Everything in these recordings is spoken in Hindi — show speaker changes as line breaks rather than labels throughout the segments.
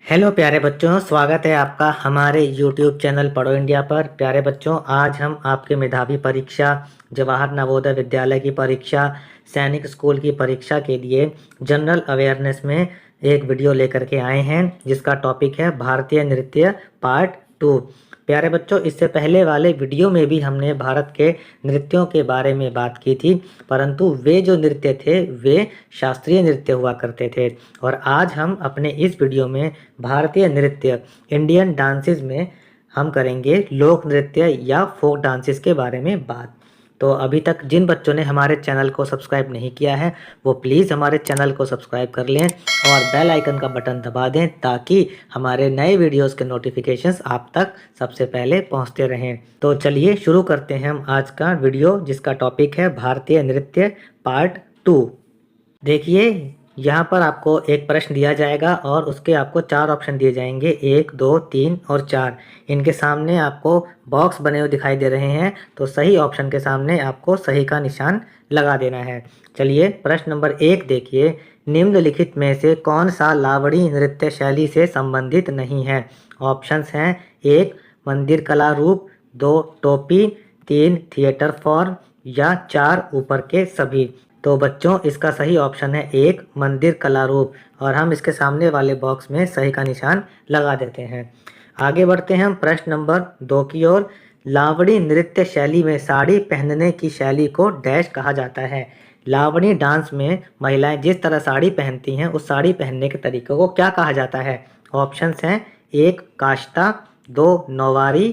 हेलो प्यारे बच्चों, स्वागत है आपका हमारे YouTube चैनल पढ़ो इंडिया पर। प्यारे बच्चों, आज हम आपके मेधावी परीक्षा, जवाहर नवोदय विद्यालय की परीक्षा, सैनिक स्कूल की परीक्षा के लिए जनरल अवेयरनेस में एक वीडियो लेकर के आए हैं, जिसका टॉपिक है भारतीय नृत्य पार्ट 2। प्यारे बच्चों, इससे पहले वाले वीडियो में भी हमने भारत के नृत्यों के बारे में बात की थी, परंतु वे जो नृत्य थे वे शास्त्रीय नृत्य हुआ करते थे। और आज हम अपने इस वीडियो में भारतीय नृत्य, इंडियन डांसेस में हम करेंगे लोक नृत्य या फोक डांसेस के बारे में बात। तो अभी तक जिन बच्चों ने हमारे चैनल को सब्सक्राइब नहीं किया है वो प्लीज़ हमारे चैनल को सब्सक्राइब कर लें और बेल आइकन का बटन दबा दें, ताकि हमारे नए वीडियोस के नोटिफिकेशंस आप तक सबसे पहले पहुंचते रहें। तो चलिए शुरू करते हैं हम आज का वीडियो, जिसका टॉपिक है भारतीय नृत्य पार्ट 2। देखिए, यहाँ पर आपको एक प्रश्न दिया जाएगा और उसके आपको 4 ऑप्शन दिए जाएंगे, 1, 2, 3 और 4। इनके सामने आपको बॉक्स बने हुए दिखाई दे रहे हैं, तो सही ऑप्शन के सामने आपको सही का निशान लगा देना है। चलिए प्रश्न नंबर 1 देखिए, निम्नलिखित में से कौन सा लावणी नृत्य शैली से संबंधित नहीं है? ऑप्शंस हैं 1 मंदिर कला रूप, 2 टोपी, 3 थिएटर फॉर्म या 4 ऊपर के सभी। तो बच्चों, इसका सही ऑप्शन है 1 मंदिर कला रूप, और हम इसके सामने वाले बॉक्स में सही का निशान लगा देते हैं। आगे बढ़ते हैं हम प्रश्न नंबर 2 की ओर। लावणी नृत्य शैली में साड़ी पहनने की शैली को डैश कहा जाता है। लावणी डांस में महिलाएं जिस तरह साड़ी पहनती हैं, उस साड़ी पहनने के तरीके को क्या कहा जाता है? ऑप्शंस हैं 1 काष्टा, 2 नौवारी,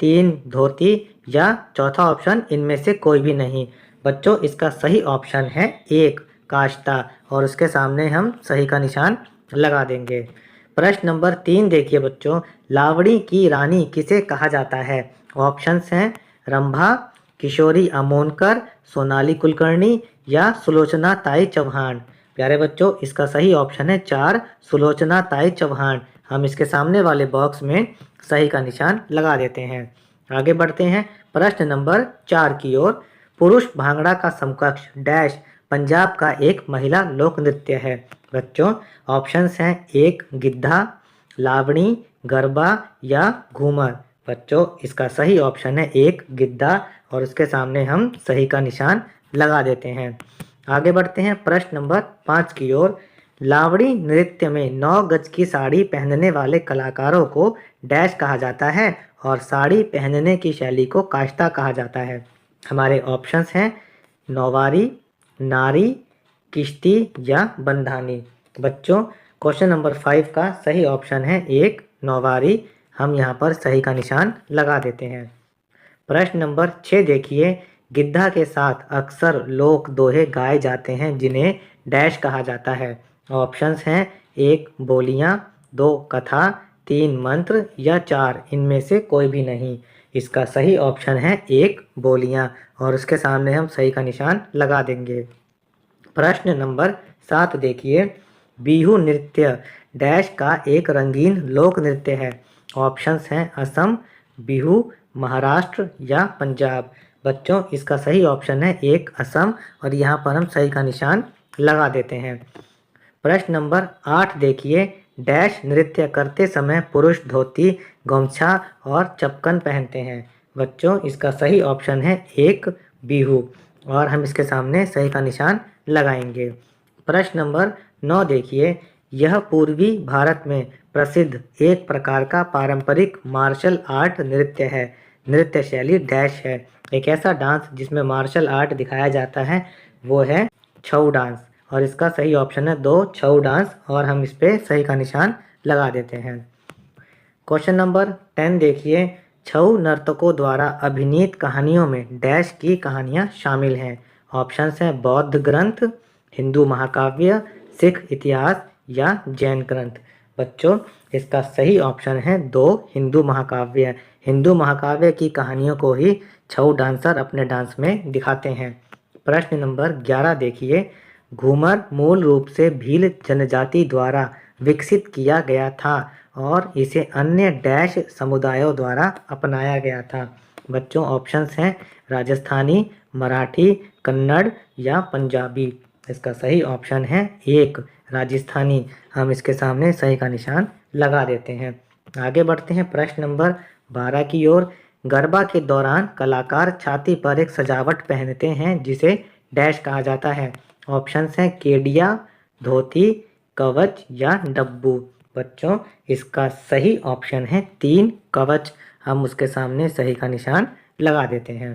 3 धोती या चौथा ऑप्शन इनमें से कोई भी नहीं। बच्चों, इसका सही ऑप्शन है 1 काष्टा, और उसके सामने हम सही का निशान लगा देंगे। प्रश्न नंबर 3 देखिए बच्चों, लावणी की रानी किसे कहा जाता है? ऑप्शंस हैं रंभा, किशोरी अमोनकर, सोनाली कुलकर्णी या सुलोचना ताई चौहान। प्यारे बच्चों, इसका सही ऑप्शन है 4 सुलोचना ताई चौहान। हम इसके सामने वाले बॉक्स में सही का निशान लगा देते हैं। आगे बढ़ते हैं प्रश्न नंबर 4 की ओर। पुरुष भांगड़ा का समकक्ष डैश पंजाब का एक महिला लोक नृत्य है। बच्चों, ऑप्शंस हैं 1 गिद्धा, लावणी, गरबा या घूमर। बच्चों, इसका सही ऑप्शन है 1 गिद्धा, और उसके सामने हम सही का निशान लगा देते हैं। आगे बढ़ते हैं प्रश्न नंबर 5 की ओर। लावणी नृत्य में 9 गज की साड़ी पहनने वाले कलाकारों को डैश कहा जाता है, और साड़ी पहनने की शैली को काष्टा कहा जाता है। हमारे ऑप्शंस हैं नौवारी, नारी, किश्ती या बंधानी। बच्चों, क्वेश्चन नंबर 5 का सही ऑप्शन है 1 नौवारी। हम यहाँ पर सही का निशान लगा देते हैं। प्रश्न नंबर 6 देखिए, गिद्धा के साथ अक्सर लोक दोहे गाए जाते हैं, जिन्हें डैश कहा जाता है। ऑप्शंस हैं 1 बोलियां, 2 कथा, 3 मंत्र या 4 इनमें से कोई भी नहीं। इसका सही ऑप्शन है 1 बोलियां, और उसके सामने हम सही का निशान लगा देंगे। प्रश्न नंबर 7 देखिए, बिहू नृत्य डैश का एक रंगीन लोक नृत्य है। ऑप्शंस हैं असम, बिहू, महाराष्ट्र या पंजाब। बच्चों, इसका सही ऑप्शन है 1 असम, और यहाँ पर हम सही का निशान लगा देते हैं। प्रश्न नंबर 8 देखिए, डैश नृत्य करते समय पुरुष धोती, गमछा और चपकन पहनते हैं। बच्चों, इसका सही ऑप्शन है 1 बिहू, और हम इसके सामने सही का निशान लगाएंगे। प्रश्न नंबर 9 देखिए, यह पूर्वी भारत में प्रसिद्ध एक प्रकार का पारंपरिक मार्शल आर्ट नृत्य है। नृत्य शैली डैश है। एक ऐसा डांस जिसमें मार्शल आर्ट दिखाया जाता है वो है छऊ डांस, और इसका सही ऑप्शन है 2 छऊ डांस, और हम इस पर सही का निशान लगा देते हैं। क्वेश्चन नंबर 10 देखिए, छऊ नर्तकों द्वारा अभिनीत कहानियों में डैश की कहानियाँ शामिल हैं। ऑप्शंस हैं बौद्ध ग्रंथ, हिंदू महाकाव्य, सिख इतिहास या जैन ग्रंथ। बच्चों, इसका सही ऑप्शन है 2 हिंदू महाकाव्य। हिंदू महाकाव्य की कहानियों को ही छऊ डांसर अपने डांस में दिखाते हैं। प्रश्न नंबर 11 देखिए, घूमर मूल रूप से भील जनजाति द्वारा विकसित किया गया था और इसे अन्य डैश समुदायों द्वारा अपनाया गया था। बच्चों, ऑप्शंस हैं राजस्थानी, मराठी, कन्नड़ या पंजाबी। इसका सही ऑप्शन है 1 राजस्थानी। हम इसके सामने सही का निशान लगा देते हैं। आगे बढ़ते हैं प्रश्न नंबर 12 की ओर। गरबा के दौरान कलाकार छाती पर एक सजावट पहनते हैं जिसे डैश कहा जाता है। ऑप्शंस हैं केडिया, धोती, कवच या डब्बू। बच्चों इसका सही ऑप्शन है 3 कवच। हम उसके सामने सही का निशान लगा देते हैं।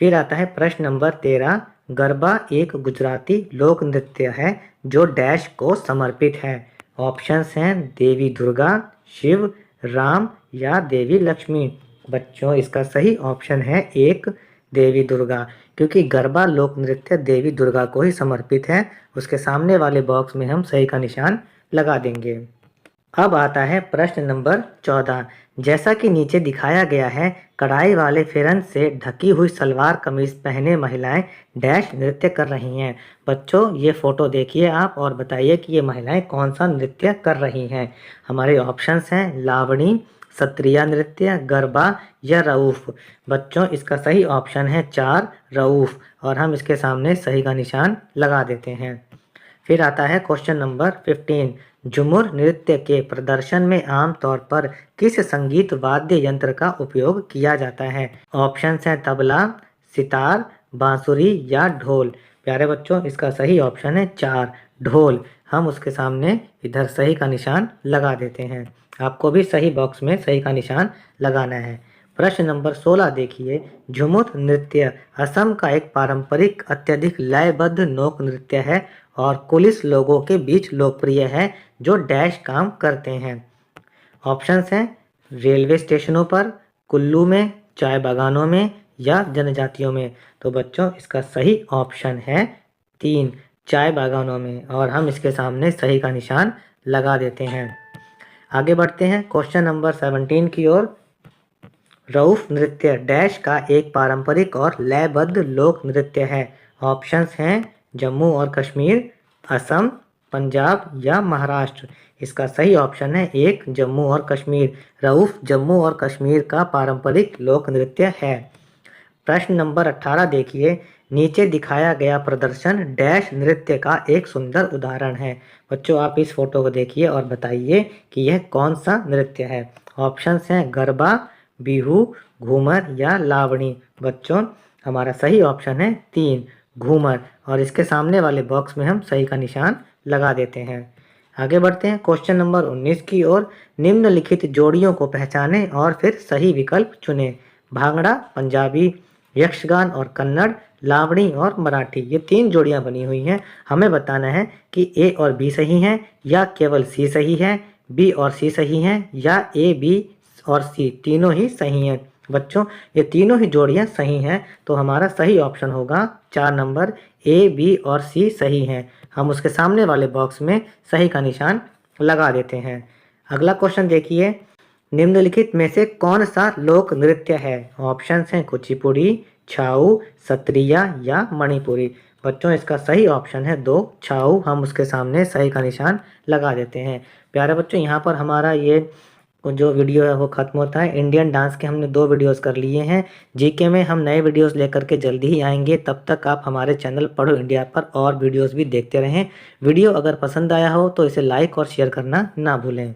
फिर आता है प्रश्न नंबर 13। गरबा एक गुजराती लोक नृत्य है जो डैश को समर्पित है। ऑप्शंस हैं देवी दुर्गा, शिव, राम या देवी लक्ष्मी। बच्चों इसका सही ऑप्शन है 1 देवी दुर्गा, क्योंकि गरबा लोक नृत्य देवी दुर्गा को ही समर्पित है। उसके सामने वाले बॉक्स में हम सही का निशान लगा देंगे। अब आता है प्रश्न नंबर 14। जैसा कि नीचे दिखाया गया है, कढ़ाई वाले फेरन से ढकी हुई सलवार कमीज पहने महिलाएं डैश नृत्य कर रही हैं। बच्चों ये फोटो देखिए आप और बताइए कि ये महिलाएं कौन सा नृत्य कर रही हैं। हमारे ऑप्शंस हैं लावणी, सत्रिया नृत्य, गरबा या रऊफ। बच्चों इसका सही ऑप्शन है 4 रऊफ, और हम इसके सामने सही का निशान लगा देते हैं। फिर आता है क्वेश्चन नंबर 15। झूमर नृत्य के प्रदर्शन में आमतौर पर किस संगीत वाद्य यंत्र का उपयोग किया जाता है। ऑप्शंस हैं तबला, सितार, बांसुरी या ढोल। प्यारे बच्चों इसका सही ऑप्शन है 4 ढोल। हम उसके सामने इधर सही का निशान लगा देते हैं। आपको भी सही बॉक्स में सही का निशान लगाना है। प्रश्न नंबर 16 देखिए। झुमुर नृत्य असम का एक पारंपरिक अत्यधिक लयबद्ध लोक नृत्य है और कुलिस लोगों के बीच लोकप्रिय है जो डैश काम करते हैं। ऑप्शंस हैं रेलवे स्टेशनों पर, कुल्लू में, चाय बागानों में या जनजातियों में। तो बच्चों इसका सही ऑप्शन है 3 चाय बागानों में, और हम इसके सामने सही का निशान लगा देते हैं। आगे बढ़ते हैं क्वेश्चन नंबर 17 की ओर। रऊफ नृत्य डैश का एक पारंपरिक और लयबद्ध लोक नृत्य है। ऑप्शंस हैं जम्मू और कश्मीर, असम, पंजाब या महाराष्ट्र। इसका सही ऑप्शन है 1 जम्मू और कश्मीर। रऊफ जम्मू और कश्मीर का पारंपरिक लोक नृत्य है। प्रश्न नंबर 18 देखिए। नीचे दिखाया गया प्रदर्शन डैश नृत्य का एक सुंदर उदाहरण है। बच्चों आप इस फोटो को देखिए और बताइए कि यह कौन सा नृत्य है। ऑप्शंस हैं गरबा, बिहू, घूमर या लावणी। बच्चों हमारा सही ऑप्शन है 3 घूमर, और इसके सामने वाले बॉक्स में हम सही का निशान लगा देते हैं। आगे बढ़ते हैं क्वेश्चन नंबर 19 की ओर। निम्नलिखित जोड़ियों को पहचानें और फिर सही विकल्प चुनें। भांगड़ा पंजाबी, यक्षगान और कन्नड़, लावणी और मराठी। ये 3 जोड़ियां बनी हुई हैं। हमें बताना है कि ए और बी सही हैं या केवल सी सही है, बी और सी सही हैं या ए, बी और सी तीनों ही सही हैं। बच्चों ये तीनों ही जोड़ियां सही हैं, तो हमारा सही ऑप्शन होगा 4 नंबर ए, बी और सी सही हैं। हम उसके सामने वाले बॉक्स में सही का निशान लगा देते हैं। अगला क्वेश्चन देखिए। निम्नलिखित में से कौन सा लोक नृत्य है। ऑप्शंस हैं कुचिपुड़ी, छाऊ, सत्रिया या मणिपुरी। बच्चों इसका सही ऑप्शन है 2 छाऊ। हम उसके सामने सही का निशान लगा देते हैं। प्यारे बच्चों यहाँ पर हमारा ये जो वीडियो है वो खत्म होता है। इंडियन डांस के हमने 2 वीडियोस कर लिए हैं। जीके में हम नए वीडियोस लेकर के जल्दी ही आएंगे। तब तक आप हमारे चैनल पढ़ो इंडिया पर और वीडियोस भी देखते रहें। वीडियो अगर पसंद आया हो तो इसे लाइक और शेयर करना ना भूलें।